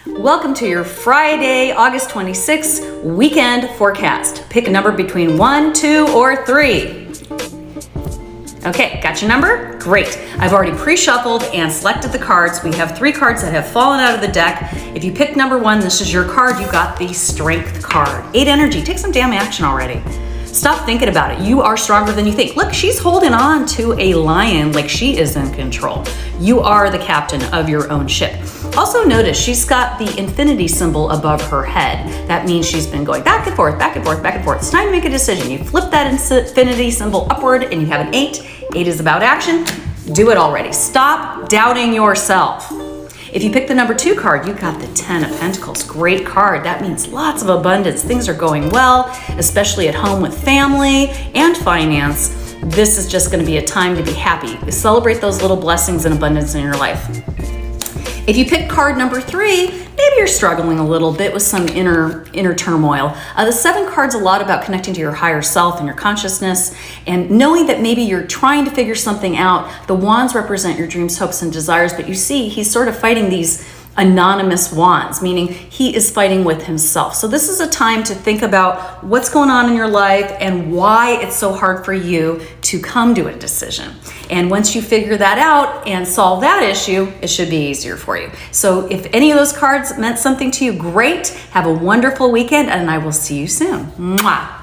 Welcome to your Friday, August 26th weekend forecast. Pick a number between 1, 2, or 3. Okay, got your number? Great. I've already pre-shuffled and selected the cards. We have 3 cards that have fallen out of the deck. If you picked number 1, this is your card. You got the Strength card. 8 energy. Take some damn action already. Stop thinking about it. You are stronger than you think. Look, she's holding on to a lion like she is in control. You are the captain of your own ship. Also notice she's got the infinity symbol above her head. That means she's been going back and forth, back and forth, back and forth. It's time to make a decision. You flip that infinity symbol upward and you have an 8. 8 is about action. Do it already. Stop doubting yourself. If you pick the number 2 card, you got the 10 of Pentacles. Great card. That means lots of abundance. Things are going well, especially at home with family and finance. This is just going to be a time to be happy. Celebrate those little blessings and abundance in your life. If you pick card number 3, maybe you're struggling a little bit with some inner turmoil. The 7 card's a lot about connecting to your higher self and your consciousness and knowing that maybe you're trying to figure something out. The wands represent your dreams, hopes, and desires, but you see he's sort of fighting these anonymous wands, meaning he is fighting with himself. So this is a time to think about what's going on in your life and why it's so hard for you to come to a decision. And once you figure that out and solve that issue, it should be easier for you. So if any of those cards meant something to you, great. Have a wonderful weekend, and I will see you soon. Mwah.